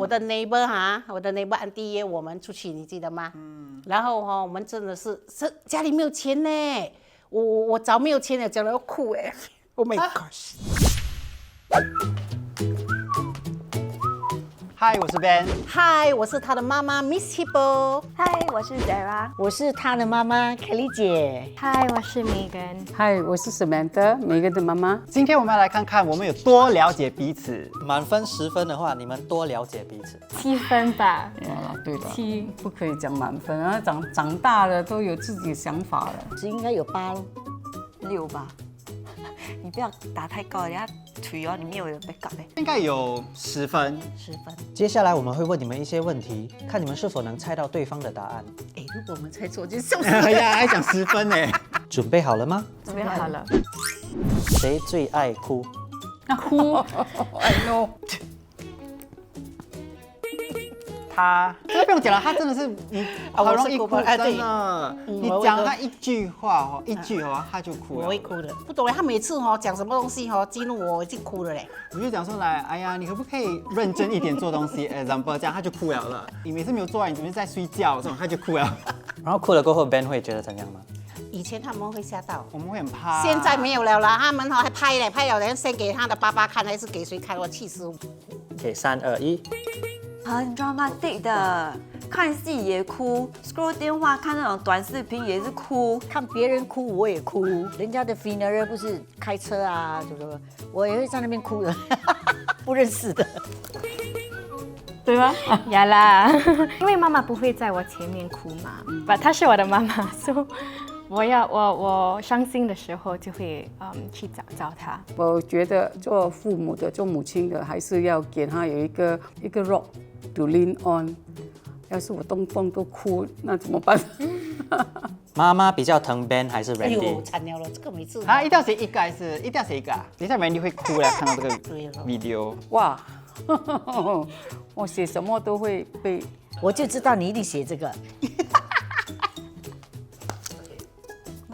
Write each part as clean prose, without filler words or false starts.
我的 neighbor 我的 neighbor auntie 约我们出去，你记得吗？然后我们真的是家里没有钱呢，我早没有钱了，讲到要哭哎。Oh my gosh！ 嗨，我是 Ben。嗨，我是他的妈妈 Miss Hippo。嗨，我是 Zara。我是他的妈妈 Kelly 姐。嗨，我是 Megan。嗨，我是 Samantha，每个的妈妈。今天我们要来看看我们有多了解彼此。满分10分的话，你们多了解彼此。7分吧。对的，不可以讲满分啊，长大了都有自己的想法了。是应该有8咯6吧。你不要打太高，人家腿你没有人被搞嘞。应该有10分。10分。接下来我们会问你们一些问题，看你们是否能猜到对方的答案。如果我们猜错就笑死哎呀，还讲10分呢。准备好了吗？准备好了。谁最爱哭？哭，I know。他这个不用讲了，他真的是好容易哭，真的。你讲他一句话他就哭了。我会哭的，不懂他每次讲什么东西激怒我，我已经哭了嘞。我就讲说来，哎呀，你可不可以认真一点做东西 ？example 这样他就哭了。你每次没有做完，你怎么在睡觉？这种他就哭了。然后哭了过后 ，Ben 会觉得怎样吗？以前他们会吓到，我们会很怕。现在没有了啦，他们还拍了，然后先给他的爸爸看，还是给谁看？我气死我！OK， 3、2、1。很 dramatic 的，看戏也哭 ，scroll 电话看那种短视频也是哭。看别人哭我也哭，人家的 funeral 不是开车啊，什么，我也会在那边哭的，不认识的。对吗？呀啦，因为妈妈不会在我前面哭嘛，她是我的妈妈，所以我伤心的时候就会去找她。我觉得做父母的、做母亲的，还是要给他有一个 rock to lean on。要是我动不动都哭，那怎么办？妈妈比较疼 Ben 还是 Randy？ 惨了了，这个每次一定要写一个还是一定要写一个啊？等一下 Randy 会哭了，看到这个 video。哇，我写什么都会被。我就知道你一定写这个。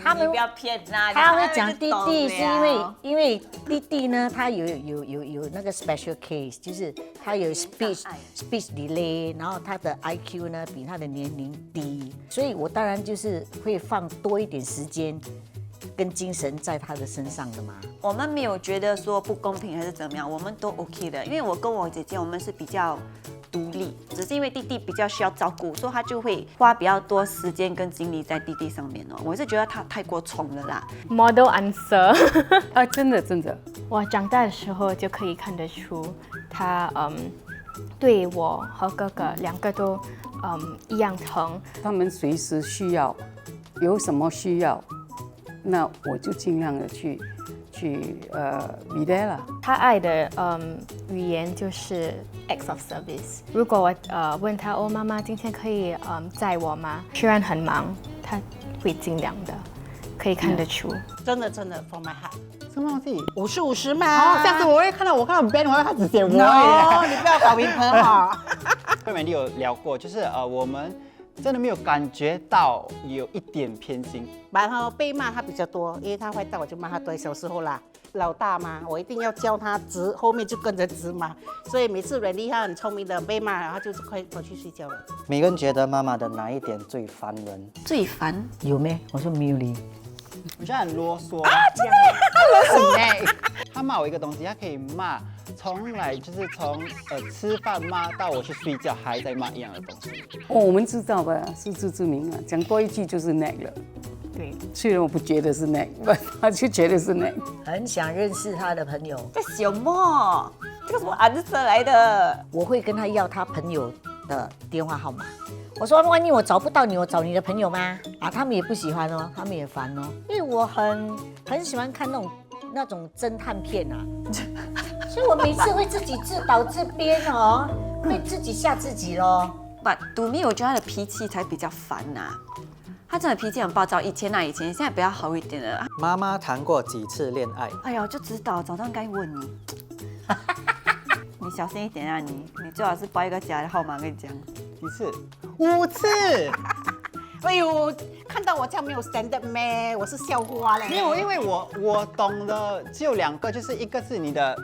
他们不要骗啦，他会讲弟弟是因为弟弟呢，他有那个 special case， 就是他有 speech delay， 然后他的 IQ 呢比他的年龄低，所以我当然就是会放多一点时间跟精神在他的身上的嘛。我们没有觉得说不公平还是怎么样，我们都 OK 的，因为我跟我姐姐我们是比较独立，只是因为弟弟比较需要照顾，所以他就会花比较多时间跟精力在弟弟上面哦。我是觉得他太过宠了啦。Model answer 啊，真的，我长大的时候就可以看得出他对我和哥哥2个都一样疼。他们随时需要，有什么需要，那我就尽量的去be there 了。他爱的语言就是 acts of service。如果我问他妈妈今天可以载我吗？虽然很忙，他会尽量的，可以看得出。真的 from my heart。什么东西？50-50嘛。下次我看到 Ben， 我会他只写我。No， 你不要搞平衡哈。跟 Randy 有聊过，就是我们真的没有感觉到有一点偏心。然后被骂他比较多，因为他坏蛋，我就骂他多。小时候啦，老大嘛，我一定要教他直，后面就跟着直嘛。所以每次 Randy 他很聪明的被骂，他就是快跑去睡觉了。每个人觉得妈妈的哪一点最烦人？最烦有没？我说没有哩。我现在很啰嗦啊，真的。他骂我一个东西，他可以骂，从吃饭骂到我去睡觉，还在骂一样的东西。我们知道吧，自知之明啊，讲多一句就是 nag 了。对，虽然我不觉得是 nag， 他就觉得是 nag。很想认识他的朋友，这什么？这个什么 answer 来的？我会跟他要他朋友的电话号码。我说万一我找不到你，我找你的朋友吗？他们也不喜欢哦，他们也烦哦，因为我很喜欢看那种侦探片啊，所以我每次会自己自导自编哦，会自己吓自己咯。杜咪，我觉得他的脾气才比较烦呐。他真的脾气很暴躁，以前现在比较好一点了。妈妈谈过几次恋爱？哎呀，我就知道，早上该问你。你小心一点啊，你最好是报一个假的号码，跟你讲。几次？5次。哎呦，看到我这样没有 standard 咩？我是校花嘞。没有，因为我懂的只有2个，就是一个是你的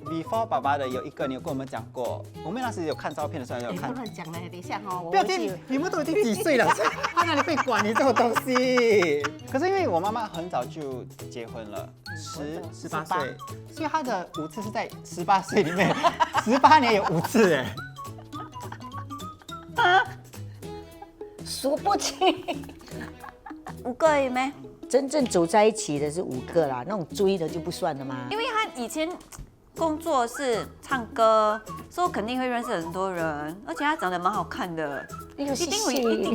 before 爸爸的，有一个你有跟我们讲过，我们那时有看照片的时候有你不看。乱讲嘞，等一下哈，我不要忘记听，你们都已经几岁了，他哪里会管你这种东西？可是因为我妈妈很早就结婚了，18岁，所以她的5次是在18岁里面，18年有5次哎。数不清。 5个而已没？真正走在一起的是5个啦，那种追的就不算了嘛。因为他以前工作是唱歌，所以肯定会认识很多人，而且他长得蛮好看的，一一定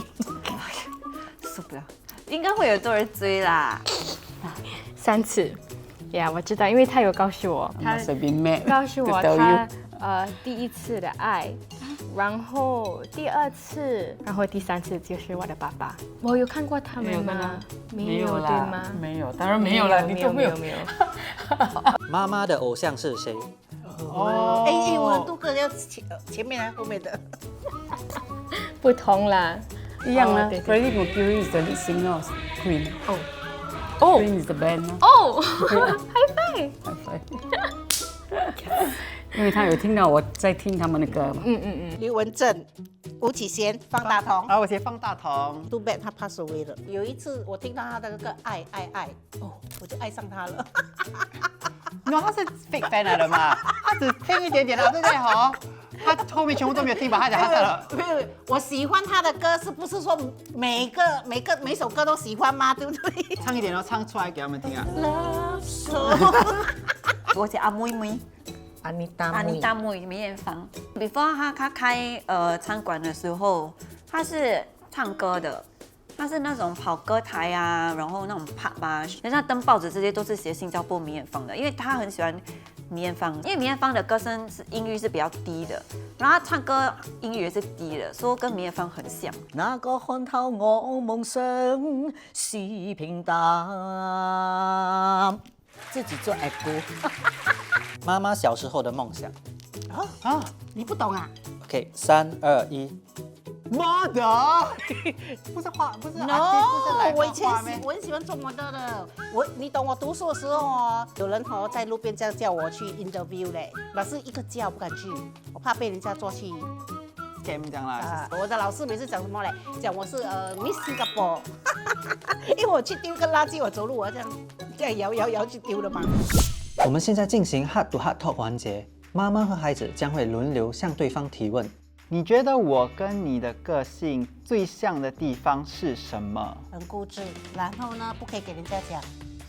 受不了，应该会有很多人追啦。 3次，我知道，因为他有告诉我，他 Must have been mad 告诉我 to tell 他第1次的爱，然后第2次，然后第3次就是我的爸爸。我有看过他们吗？没有对吗？没有，当然没有了，你都没有。没有。妈妈的偶像是谁？哦，哎，我很多个要前面还是后面的？不同啦。一样啊对对 Freddie Mercury is the lead singer of Queen. 哦 Queen is the band 吗？哦，high five。因为他有听到我在听他们的歌嘛。刘文正、吴启贤、方大同。然后我先放大同， Too bad 他 pass away 了。有一次我听到他的那个爱，哦，我就爱上他了。然后他是 fake fan 来的嘛，他只听一点点的，对不对哈？他后面全部都没有听吧？他讲他了。没有，我喜欢他的歌，是不是说每首歌都喜欢吗？对不对唱一点，然后唱出来给他们听啊。 ？Love song。我是阿妹妹。 安妮大安妮大妹梅艳芳 ，before 他开餐馆的时候，他是唱歌的，他是那种跑歌台啊，然后那种啪吧，人家登报纸这些都是写新加坡梅艳芳的，因为他很喜欢梅艳芳，因为梅艳芳的歌声是音域是比较低的，然后他唱歌音域也是低的，所以跟梅艳芳很像。那個看透我夢想是平淡，自己做愛歌。妈妈小时候的梦想。啊你不懂啊 OK， 3、2、1。 ，model，不是画，不是 artist，不是来？No，我以前画咩我很喜欢做模特的。你懂我读书的时候哦，有人在路边这样叫我去 interview 嘞，老师一个叫不敢去，我怕被人家抓去。 game 这样啦。我的老师每次讲什么嘞？讲我是Miss Singapore， 因为我去丢一个垃圾，我走路我要这样摇去丢的嘛。我们现在进行 Heart to Heart Talk 环节，妈妈和孩子将会轮流向对方提问。你觉得我跟你的个性最像的地方是什么？很固执，然后呢不可以给人家讲，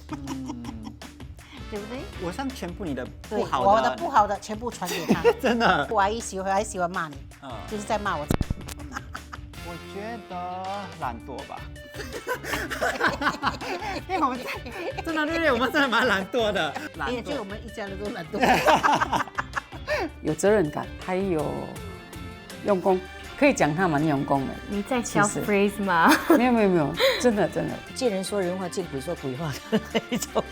对不对？我像全部你的对不好的，我的不好的全部传给他。真的。我阿姨还喜欢骂你，就是在骂我。我觉得懒惰吧，因为我们真的对不对？我们真的蛮懒惰的，懒也就我惰。们一家人都懒惰。有责任感，还有用功，可以讲他蛮用功的。你在教其实 phrase 吗？没有，真的。见人说人话，见鬼说鬼话的那种。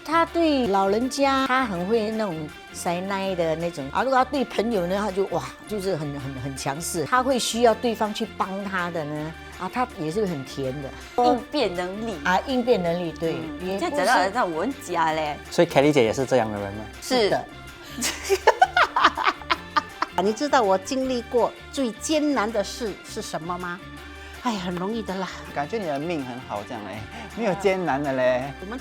他对老人家，他很会那种塞奶的那种啊。如果他对朋友呢，他就哇，就是很强势。他会需要对方去帮他的呢，他也是很甜的。应变能力应变能力对，也不这样讲到人家文家嘞，所以 Kelly 姐也是这样的人吗？是的。你知道我经历过最艰难的事是什么吗？哎，很容易的啦。感觉你的命很好，这样嘞，没有艰难的嘞。我们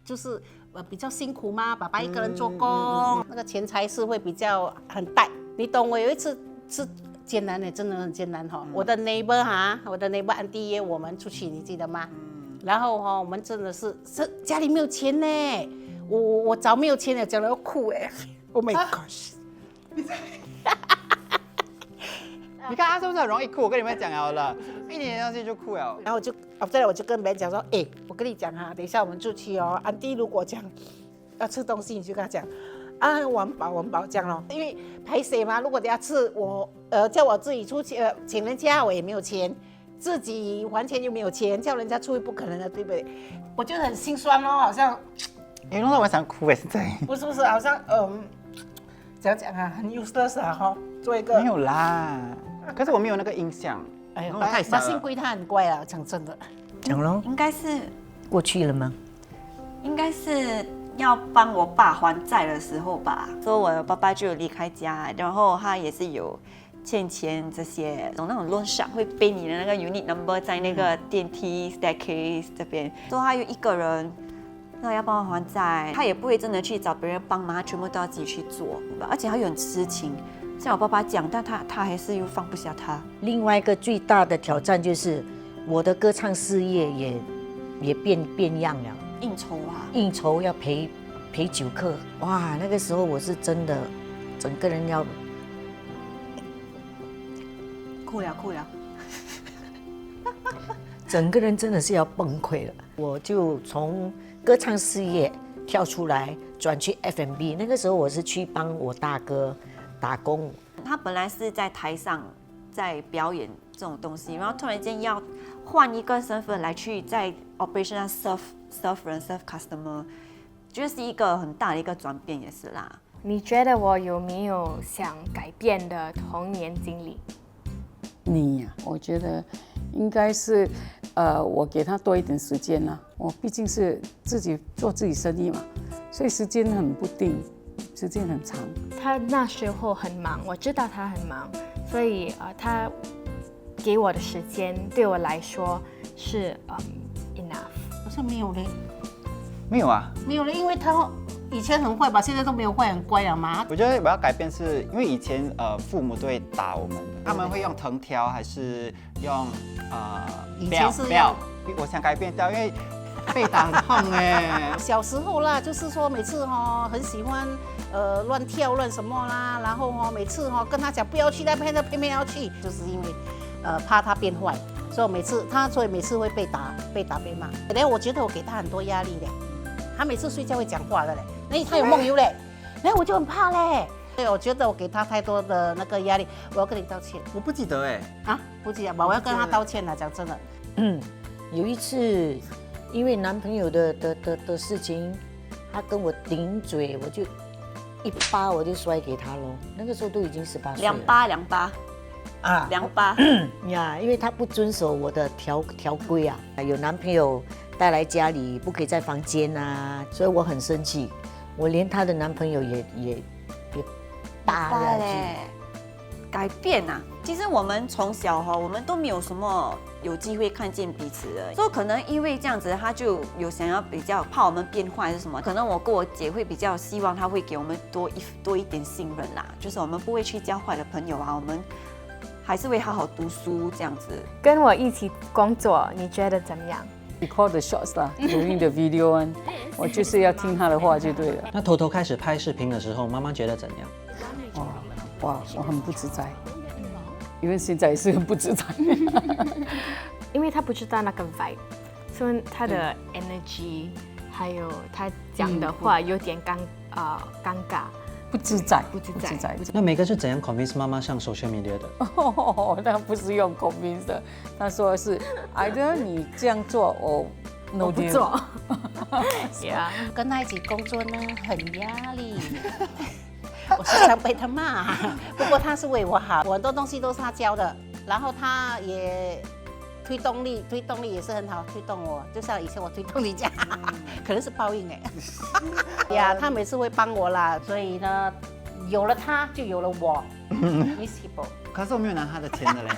就是比较辛苦嘛，爸爸一个人做工，那个钱财是会比较很带。你懂？我有一次是艰难的，真的很艰难哈。我的 neighbor auntie约我们出去，你记得吗？然后我们真的是家里没有钱呢，我早没有钱了，讲了要哭哎。Oh my gosh！你看他是不是很容易哭？我跟你们讲好了，一点东西就哭了。然后再来我就跟别人讲说，我跟你讲啊，等一下我们出去哦，安迪如果讲要吃东西，你就跟他讲啊，完饱这样咯。因为排谁嘛，如果等下吃叫我自己出去请人家，我也没有钱，自己还钱又没有钱，叫人家出去不可能的，对不对？我就很心酸咯，好像弄到我想哭哎，现在。不是，好像怎样讲啊，很 useless 啊哈，做一个没有啦，可是我没有那个印象。哎呦，太小了马信龟他很乖啊，讲真的。讲咯，应该是过去了吗？应该是要帮我爸还债的时候吧。所以我的爸爸就离开家，然后他也是有欠钱这些，那种 loan shark 会背你的那个 unit number 在那个电梯 staircase 这边，所以他有一个人。那要帮我还债，他也不会真的去找别人帮忙，他全部都要自己去做，而且他又很痴情。像我爸爸讲，但他还是又放不下他。另外一个最大的挑战就是我的歌唱事业也变样了，应酬啊，应酬要陪酒客，哇，那个时候我是真的整个人要哭了。整个人真的是要崩溃了。我就从歌唱事业跳出来，转去 F&B。那个时候我是去帮我大哥打工。他本来是在台上在表演这种东西，然后突然间要换一个身份来去在 operation 上 serve 人 serve customer， 就是一个很大的一个转变也是啦。你觉得我有没有想改变的童年经历？你呀、我觉得应该是，我给他多一点时间啦。我毕竟是自己做自己生意嘛，所以时间很不定，时间很长。他那时候很忙，我知道他很忙，所以他给我的时间对我来说是enough。好像没有嘞，没有啊。没有嘞，因为他以前很坏吧，现在都没有坏，很乖了嘛。我觉得我要改变是因为以前父母都会打我们的，他们会用藤条还是用以前是bell，我想改变掉，因为被打很痛哎。小时候啦，就是说每次很喜欢乱跳乱什么啦，然后每次跟他讲不要去那边，他偏偏要去，就是因为怕他变坏，所以每次会被打被骂。然后我觉得我给他很多压力嘞，他每次睡觉会讲话的嘞，那他有梦游嘞，然后我就很怕嘞。对，我觉得我给他太多的那个压力，我要跟你道歉。我不记得哎。啊，不记得吧？我要跟他道歉了，讲真的。有一次因为男朋友的事情，他跟我顶嘴，我就一巴我就摔给他咯。那个时候都已经18岁了。两巴啊，2巴呀，因为他不遵守我的条规啊，有男朋友带来家里不可以在房间啊，所以我很生气，我连她的男朋友也扒了嘞。改变啊！其实我们从小我们都没有什么有机会看见彼此的，所以可能因为这样子，他就有想要比较怕我们变坏是什么？可能我跟我姐会比较希望他会给我们多一点信任啦，就是我们不会去交坏的朋友啊，我们还是会好好读书这样子。跟我一起工作，你觉得怎么样？Record the shots 啦，doing the video one， 我就是要听他的话就对了。那偷偷开始拍视频的时候，妈妈觉得怎样？哇，我很不自在，因为现在也是很不自在。因为他不知道那个 vibe， 所以他的 energy 还有他讲的话有点尴尬，不自在。那梅根是怎样 convince 妈妈上 social media 的？他不是用 convince 的，他说是 either 你这样做，我 no 不 deal。做。Yeah， 跟他一起工作呢，很压力。我时常被他骂，不过他是为我好，我很多东西都是他教的，然后他也推动力也是很好，推动我，就像以前我推动你这样，可能是报应哎。呀，他每次会帮我啦，所以呢，有了他就有了我。Miss Hippo， 可是我没有拿他的钱的嘞，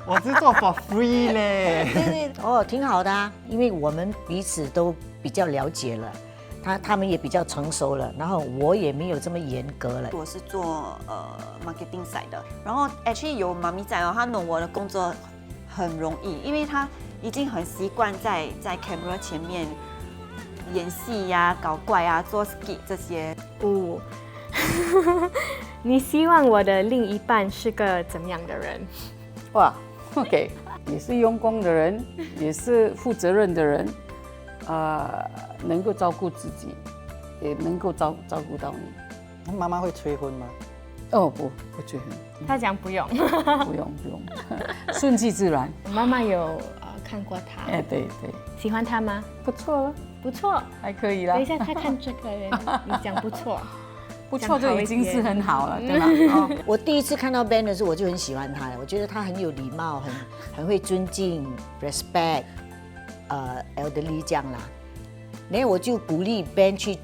我是做 for free 嘞。哦，挺好的啊，因为我们彼此都比较了解了。他们也比较成熟了，然后我也没有这么严格了。我是做marketing side 的，然后 actually 有妈咪在他弄我的工作很容易，因为他已经很习惯在 camera 前面演戏呀、搞怪啊、做 skit 这些。你希望我的另一半是个怎么样的人？哇 ，OK， 也是用功的人，也是负责任的人。能够照顾自己，也能够照顾到你。那妈妈会催婚吗？哦，不催婚。他讲不用，不用，顺其自然。妈妈有看过他，哎，对，喜欢他吗？不错了，不错，还可以啦。等一下他看这个人，你讲不错。不错就已经是很好了，对吧？哦，我第一次看到 Ben 的时候，我就很喜欢他了。我觉得他很有礼貌，很会尊敬 respect elderly 这样啦。然后我就鼓励 Ben 去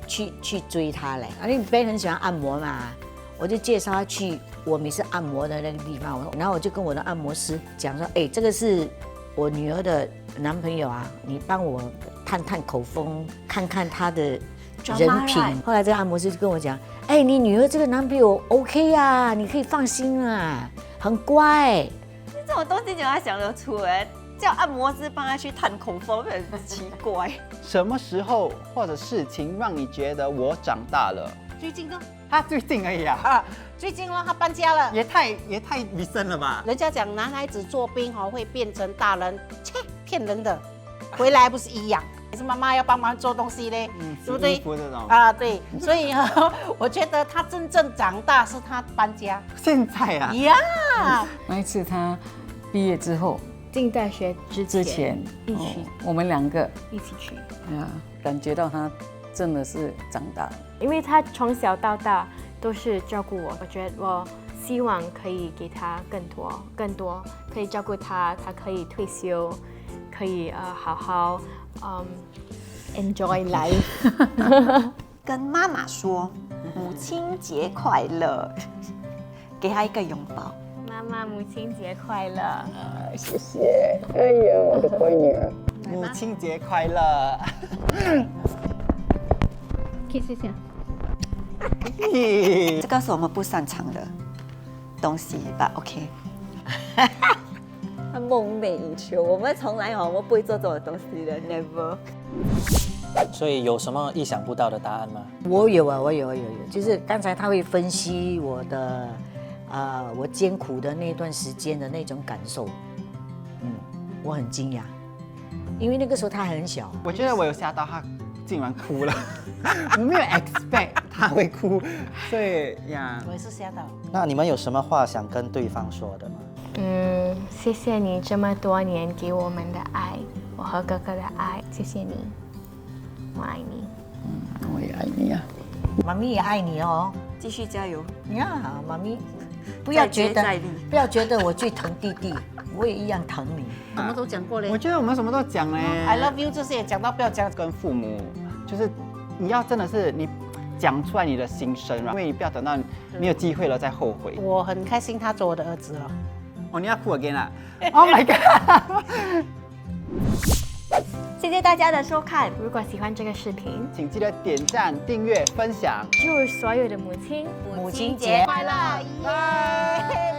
追他嘞，因为 Ben 很喜欢按摩嘛，我就介绍他去我每次按摩的那个地方。然后我就跟我的按摩师讲说，哎，这个是我女儿的男朋友啊，你帮我探探口风，看看他的人品。后来这个按摩师就跟我讲，哎，你女儿这个男朋友 OK 啊，你可以放心啊，很乖。这种东西怎么想得出来？叫按摩师帮他去探口风，很奇怪。什么时候或者事情让你觉得我长大了？最近呢？他最近而已啊，啊，最近咯，他搬家了。也太recent了吧？人家讲男孩子做兵会变成大人，切，骗人的，回来不是一样？还是妈妈要帮忙做东西嘞，对不对？衣服这种啊，对，所以我觉得他真正长大是他搬家。现在啊，呀，那一次他毕业之后进大学之前哦一起我们2个一起去，感觉到他真的是长大了。因为他从小到大都是照顾我，我觉得我希望可以给他更多，可以照顾他，他可以退休，可以好好enjoy life。跟妈妈说母亲节快乐，给她一个拥抱。妈妈，母亲节快乐！谢谢，哎呀，我的乖女儿。母亲节快乐！可以谢谢。这个是我们不擅长的东西吧 ？OK。他梦寐以求，我们从来我们不会做这种东西的 ，never。所以有什么意想不到的答案吗？我有，就是刚才他会分析我的，我艰苦的那段时间的那种感受，我很惊讶，因为那个时候他很小。我觉得我有吓到他，竟然哭了，我没有 expect 他会哭，所以呀，我也是吓到。那你们有什么话想跟对方说的吗？谢谢你这么多年给我们的爱，我和哥哥的爱，谢谢你，我爱你。我也爱你啊。妈咪也爱你哦，继续加油！呀，妈咪，不要觉再接再厉得我最疼弟弟，我也一样疼你。什么都讲过嘞我觉得我们什么都讲嘞。 ，I love you 这些也讲到，不要讲。跟父母，就是你要真的是你讲出来你的心声，因为你不要等到没有机会了再后悔。我很开心他做我的儿子了。哦，你要哭 again 啊？Oh my god！谢谢大家的收看。如果喜欢这个视频，请记得点赞、订阅、分享。祝所有的母亲母亲节快乐，耶！